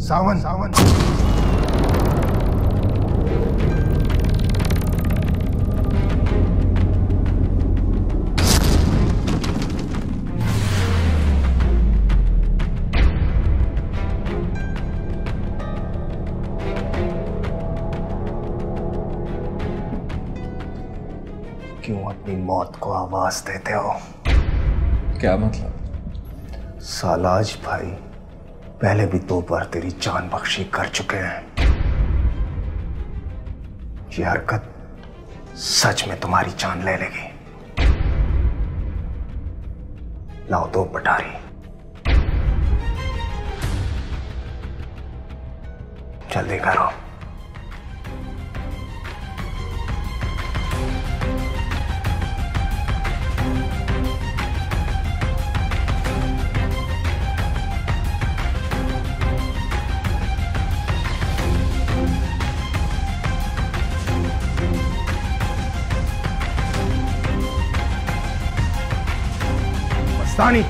सावन सावन क्यों अपनी मौत को आवाज देते हो? क्या मतलब? सालाज भाई पहले भी 2 बार तेरी जान बख्शी कर चुके हैं। ये हरकत सच में तुम्हारी जान ले लेगी। लाओ 2 पटारी। जल्दी करो। मस्तानी,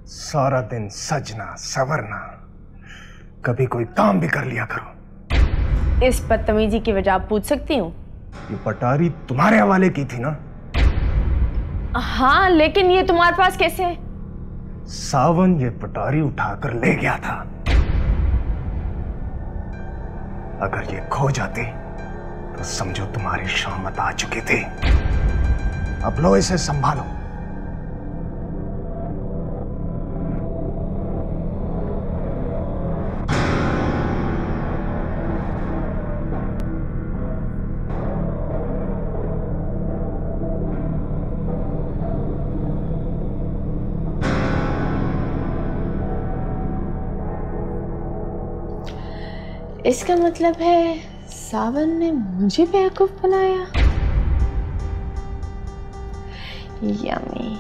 सारा दिन सजना सवरना, कभी कोई काम भी कर लिया करो। इस बदतमीजी की वजह आप पूछ सकती हूँ? ये पटारी तुम्हारे हवाले की थी ना? हाँ, लेकिन ये तुम्हारे पास कैसे? सावन ये पटारी उठाकर ले गया था। अगर ये खो जाती तो समझो तुम्हारी शामत आ चुकी थी। अब लो इसे संभालो। इसका मतलब है सावन ने मुझे बेवकूफ बनाया। यम्मी।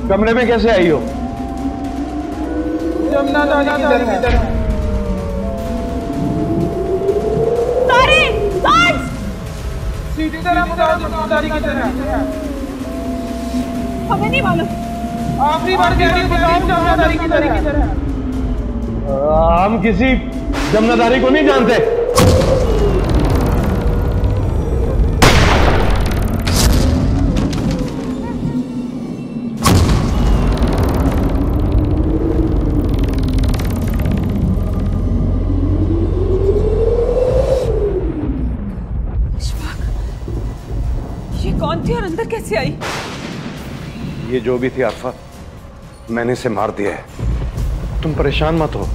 कमरे में कैसे आई हो? जमुना दादी किधर है? सीधी तरह बताओ जमुना दादी किधर है? हमें नहीं मालूम। आखिरी बार कह रही हूं, बताओ जमुना दादी किधर है? हम किसी जमुनादारी को नहीं जानते। ये कौन थी और अंदर कैसे आई? ये जो भी थी आफा, मैंने इसे मार दिया है। तुम परेशान मत हो।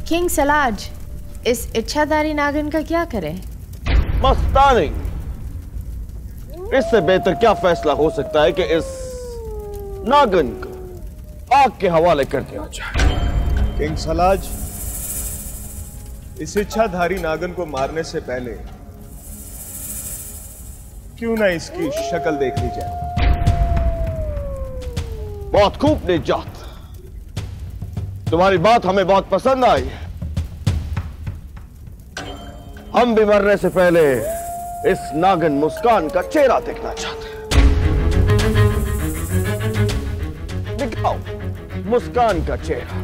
किंग सलाज, इस इच्छाधारी नागिन का क्या करें? मस्तानी, इससे बेहतर क्या फैसला हो सकता है कि इस नागिन को आग के हवाले कर दिया जाए। किंग सलाज, इस इच्छाधारी नागन को मारने से पहले क्यों ना इसकी शक्ल देख ली जाए। बहुत खूब निजात, तुम्हारी बात हमें बहुत पसंद आई। हम भी मरने से पहले इस नागन मुस्कान का चेहरा देखना चाहते हैं। दिखाओ मुस्कान का चेहरा।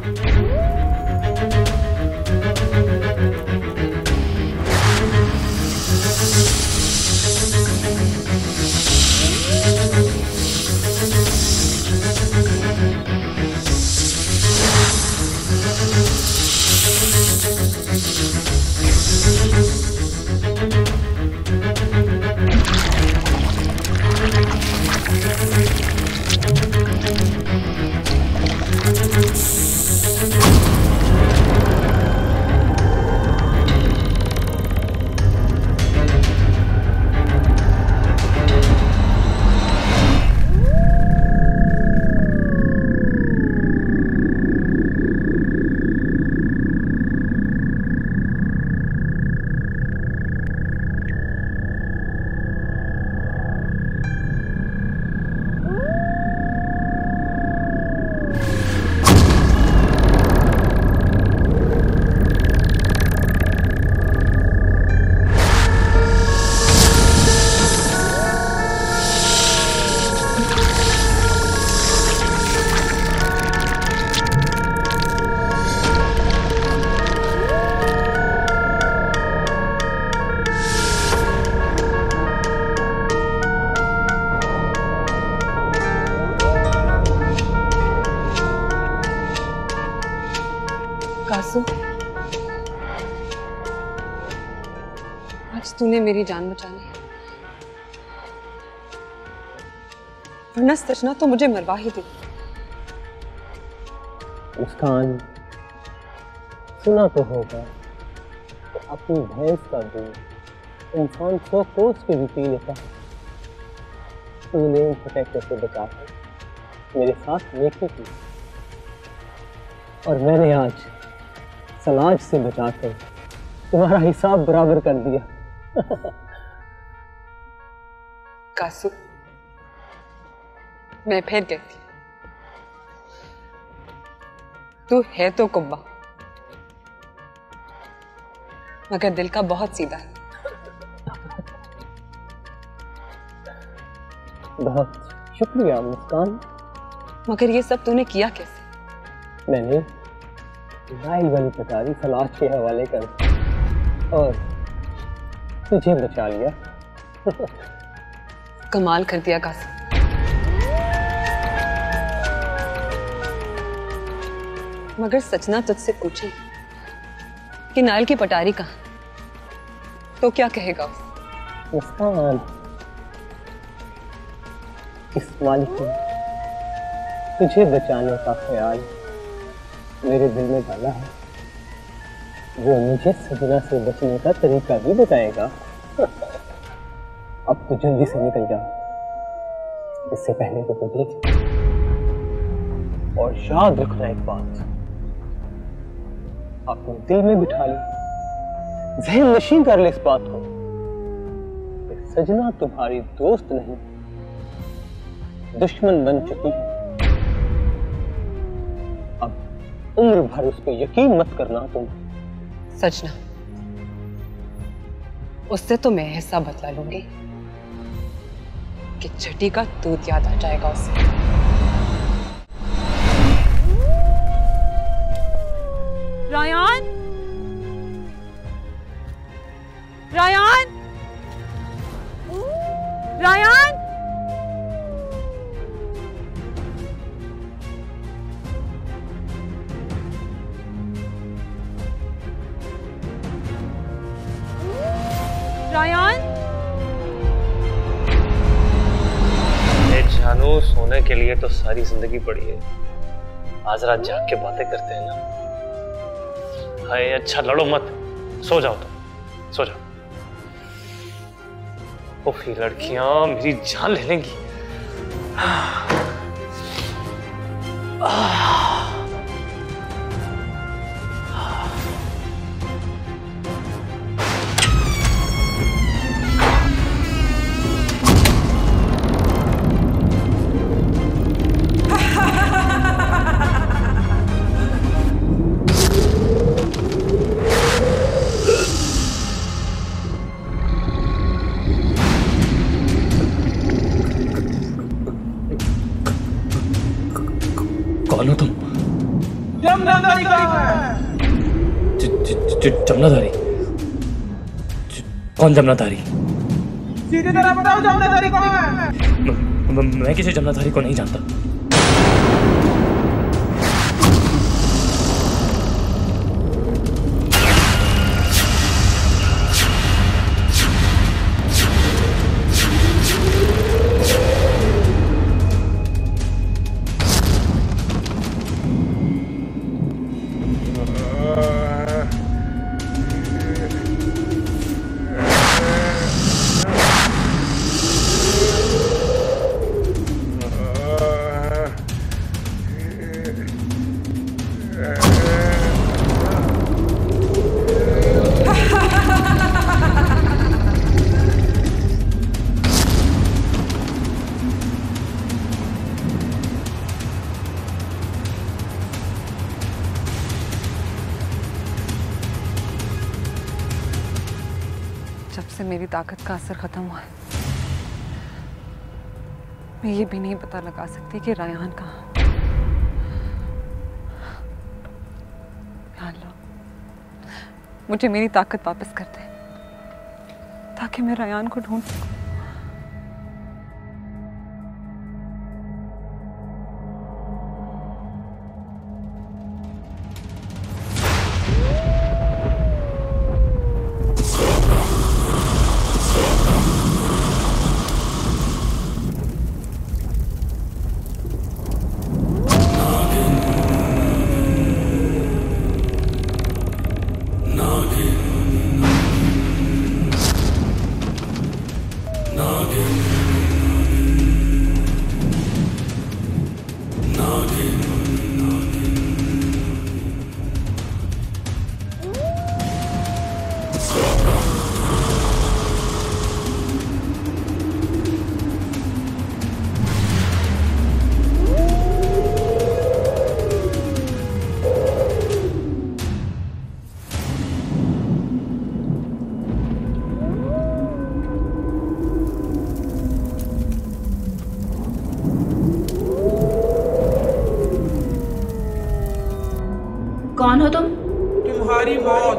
कासू, आज तूने मेरी जान बचा ली, वरना सचना तो मुझे मरवा ही दी। मुस्कान, सुना तो होगा तो अपनी भैंस का दूध इंसान 100 कोस के भी पी लेता है। तूने उन फटैकों से बचाकर मेरे साथ नेकी की और मैंने आज सलाज से बचाकर तुम्हारा हिसाब बराबर कर दिया। कासू, मैं फिर कहती, तू है तो कुब्बा, मगर दिल का बहुत सीधा है। बहुत शुक्रिया मुस्कान। मगर ये सब तूने किया कैसे? मैंने नाइल वाली पटारी सलाज के हवाले कर और तुझे बचा लिया। कमाल कर दिया कासू। मगर सचना तुझसे पूछे कि नाइल की पटारी कहाँ, तो क्या कहेगा उसे? मुस्कान, इस मालिक ने तुझे बचाने का ख्याल मेरे दिल में डाला है। वो मुझे सजना से बचने का तरीका भी बताएगा। अब तो जल्दी से निकल जा, इससे पहले तो तू देख। और याद रखना एक बात, अपने दिल में बिठा ले, ज़हन नशीं कर ले इस बात को कि सजना तुम्हारी दोस्त नहीं, दुश्मन बन चुकी है। उम्र भर उस पर यकीन मत करना तुम। सजना, उससे तो मैं ऐसा बदला लूंगी कि छठी का दूध याद आ जाएगा उसे। रायान, रायान, रायान, रायान। जानू, सोने के लिए तो सारी जिंदगी पड़ी है, आज रात जाग के बातें करते हैं ना। हाय अच्छा लड़ो मत, सो जाओ तुम, सो जाओ। उफ, ये लड़कियां मेरी जान ले लेंगी। कौन हो तुम? जमनाधारी कहाँ है? जमनाधारी? कौन जमनाधारी? सीधी तरह बताओ जमनाधारी कहाँ है? मैं किसी जमनाधारी को नहीं जानता। जब से मेरी ताकत का असर खत्म हुआ है, मैं ये भी नहीं पता लगा सकती कि रायहान कहाँ। लो, मुझे मेरी ताकत वापस कर दे ताकि मैं रायहान को ढूंढ सकूं। कौन हो तुम? तुम्हारी मौत।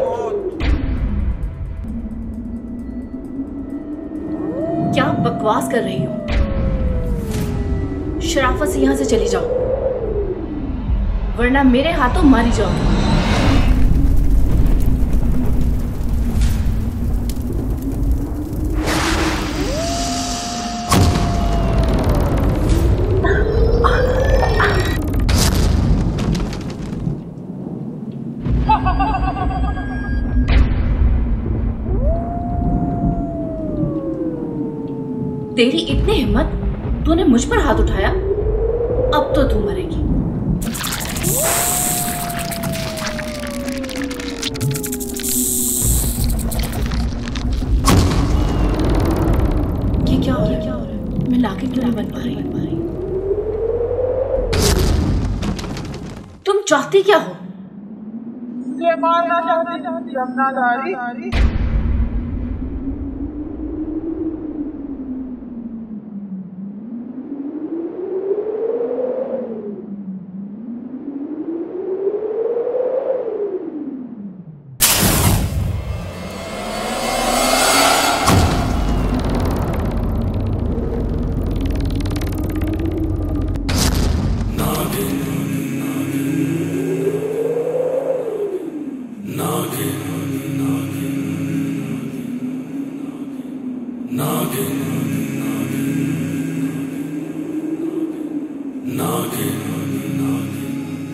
क्या बकवास कर रही हो? शराफत से यहां से चली जाओ, वरना मेरे हाथों मारी जाओ। तेरी इतनी हिम्मत, तूने मुझ पर हाथ उठाया? अब तो तू मरेगी। ये क्या हो रहा है? मैं नागिन क्यों नहीं बन पा रही? तुम चाहती क्या हो? मुझे मारना चाहती जमनाधारी?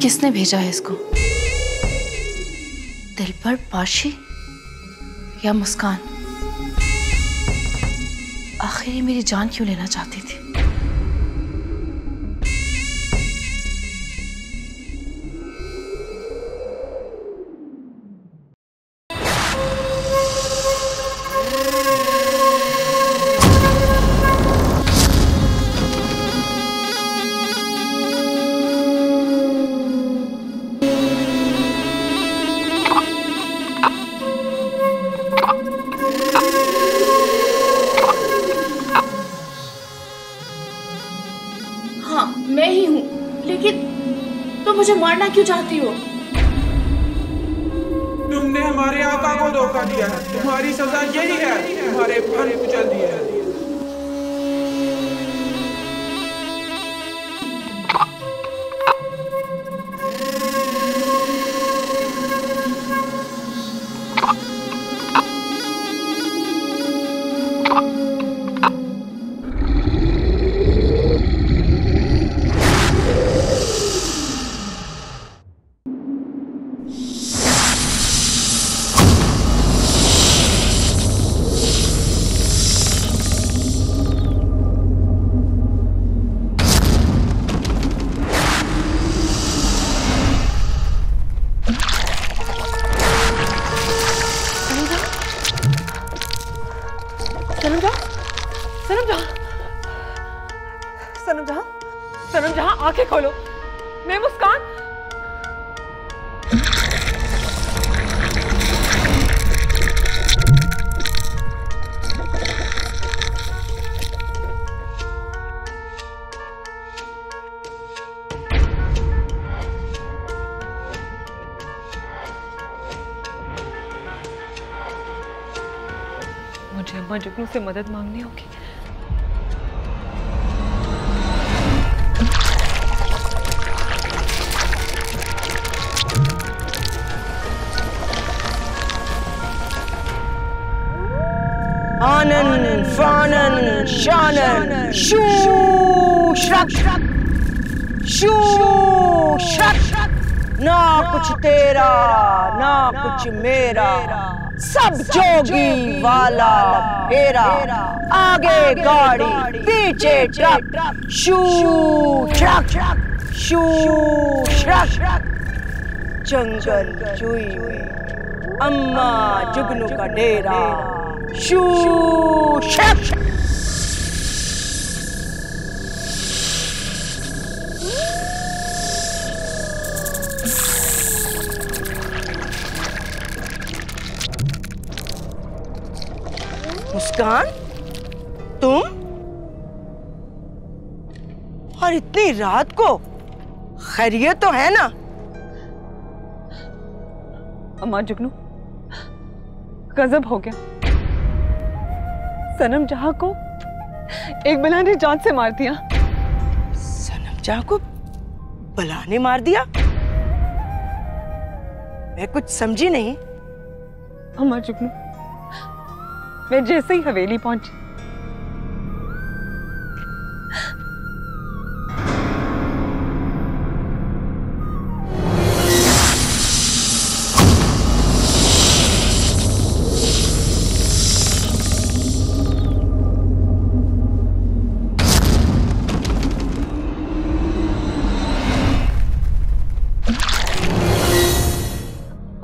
किसने भेजा है इसको? दिलबर, पाशी या मुस्कान? आखिर ये मेरी जान क्यों लेना चाहती थी? मैं ही हूं, लेकिन तो मुझे मारना क्यों चाहती हो? तुमने हमारे आका को धोखा दिया है, तुम्हारी सजा यही है, तुम्हारे फन कुचल दिए हैं। सनम जहां, आंखें खोलो। मैं मुस्कान। मुझे अम्मा जुगनू से मदद मांगनी होगी। आनन फानन शानन शू श्रक शू श्रक, ना कुछ तेरा ना कुछ मेरा, सब जोगी वाला हेरा, आगे गाड़ी पीछे ट्रक, शू श्रक शू श्रक, जंगल चुई अम्मा जुगनू का डेरा, शू श्रक। मुस्कान, तुम? और इतनी रात को? खैरियत तो है ना? अम्मा जुगनू, गजब हो गया। सनम जहां को एक बला ने जान से मार दिया। सनम जहां को बला ने मार दिया? मैं कुछ समझी नहीं। अम्मा जुगनू, मैं जैसे ही हवेली पहुंची,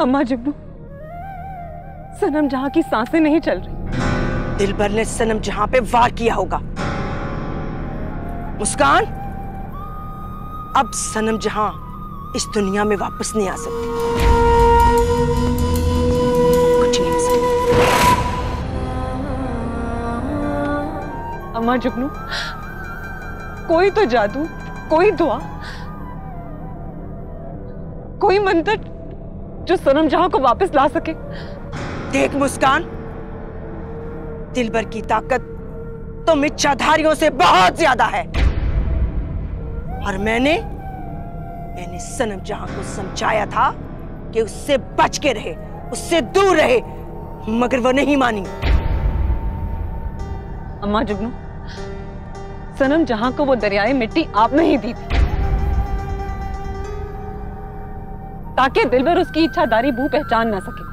अम्मा जुगनू, सनम जहां की सांसें नहीं चल रही। दिलबर ने सनम जहां पे वार किया होगा। मुस्कान, अब सनम जहां इस दुनिया में वापस नहीं आ सकती। कुछ नहीं हो सकता। अम्मा जुगनू, कोई तो जादू, कोई दुआ, कोई मंत्र जो सनम जहां को वापस ला सके। देख मुस्कान, दिलबर की ताकत तुम इच्छाधारियों से बहुत ज्यादा है। और मैंने सनम जहां को समझाया था कि उससे बच के रहे, उससे दूर रहे, मगर वो नहीं मानी। अम्मा जुगनू, सनम जहां को वो दरियाई मिट्टी आपने ही दी थी, ताकि दिलबर उसकी इच्छाधारी बू पहचान ना सके।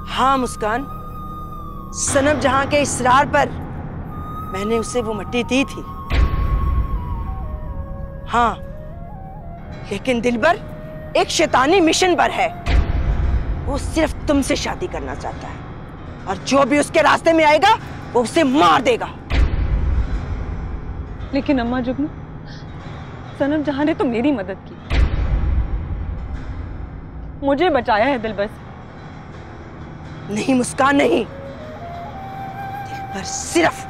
हाँ मुस्कान, सनम जहां के इसरार पर मैंने उसे वो मिट्टी दी थी। हाँ, लेकिन दिलबर एक शैतानी मिशन पर है। वो सिर्फ तुमसे शादी करना चाहता है, और जो भी उसके रास्ते में आएगा वो उसे मार देगा। लेकिन अम्मा जुगनू, सनम जहां ने तो मेरी मदद की, मुझे बचाया है दिलबर से। नहीं मुस्कान, नहीं। दिलबर सिर्फ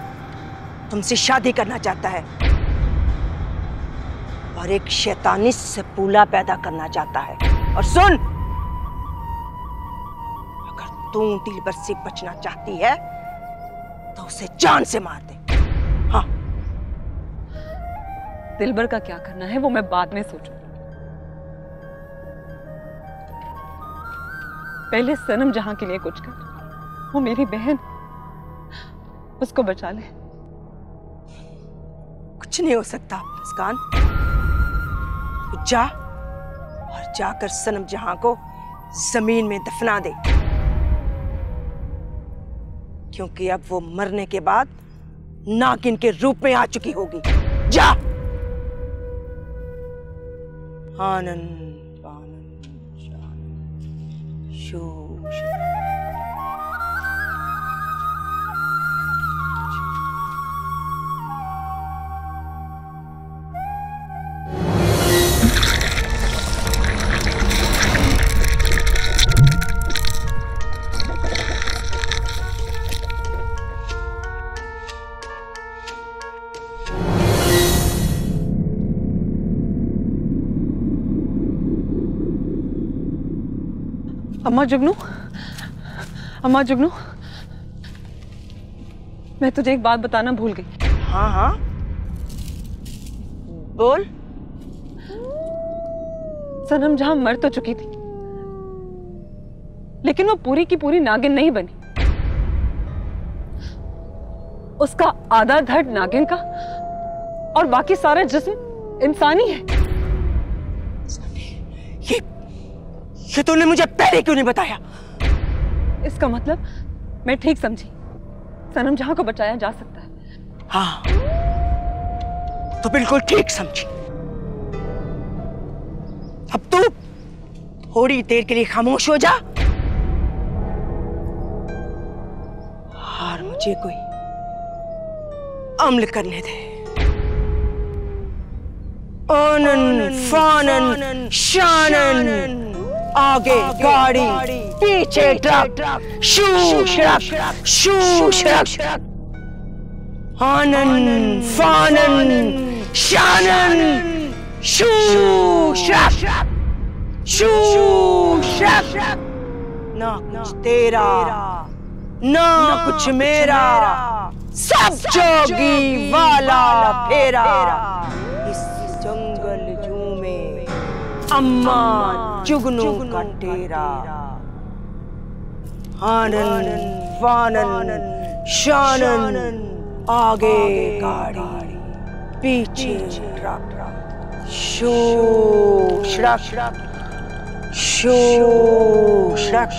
तुमसे शादी करना चाहता है, और एक शैतानी सपूला पैदा करना चाहता है। और सुन, अगर तू दिलबर से बचना चाहती है तो उसे जान से मार दे। हाँ, दिलबर का क्या करना है वो मैं बाद में सोचूंगी। पहले सनम जहां के लिए कुछ कर। वो मेरी बहन, उसको बचा ले। कुछ नहीं हो सकता मुस्कान। तू जा और जाकर सनम जहां को जमीन में दफना दे, क्योंकि अब वो मरने के बाद नागिन के रूप में आ चुकी होगी। जा। आनंद आनंद शो अम्मा जुगनू, अम्मा जुगनू, मैं तुझे एक बात बताना भूल गई। हाँ हाँ, बोल। सनम जहां मर तो चुकी थी, लेकिन वो पूरी की पूरी नागिन नहीं बनी। उसका आधा धड़ नागिन का और बाकी सारा जिस्म इंसानी है। ये तूने मुझे पहले क्यों नहीं बताया? इसका मतलब मैं ठीक समझी, सनम जहां को बचाया जा सकता है। हाँ, तो बिल्कुल ठीक समझी। अब तू थोड़ी देर के लिए खामोश हो जा और मुझे कोई अमल करने दे। आनन फानन शानन, आगे गाड़ी पीछे ट्रक, शू शरक शू शरक। आनन फानन शानन, शू शरक शू शरक। ना कुछ तेरा ना कुछ मेरा, सब जोगी वाला फेरा। इस जंगल जू में अम्मा जुगनू का डेरा। आनन फानन शानन, आगे गाड़ी पीछे ट्रक, शू शरक शू शरक।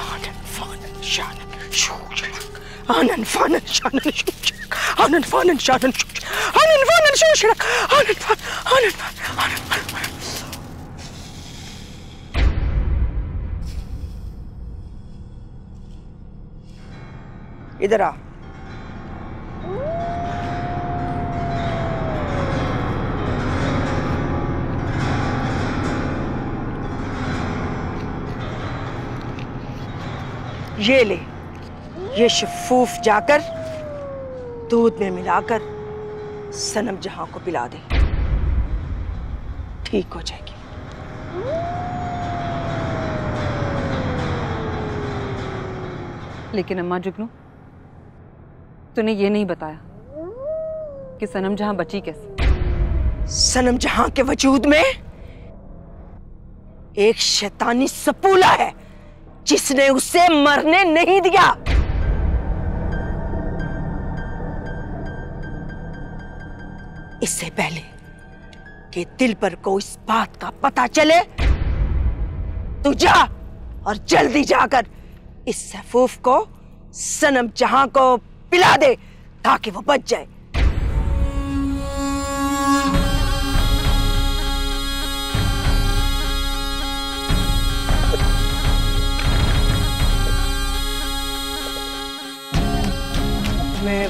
आनन फानन शानन शूशरक, आनन फानन शानन शूशरक, आनन फानन शूशरक, आनन फान आनन फान आनन फान। इधर आ। ये ले, ये शफूफ जाकर दूध में मिलाकर सनम जहां को पिला दे, ठीक हो जाएगी। लेकिन अम्मा जुगनू, तूने ये नहीं बताया कि सनम जहां बची कैसे। सनम जहां के वजूद में एक शैतानी सपूला है जिसने उसे मरने नहीं दिया। इससे पहले कि दिलबर को इस बात का पता चले, तू जा और जल्दी जाकर इस सफूफ को सनम जहां को पिला दे ताकि वो बच जाए।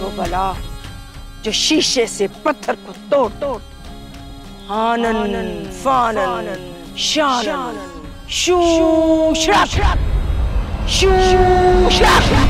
वो बला जो शीशे से पत्थर को तोड़ तोड़ आनन फानन शानन शू श्राप शू श्राप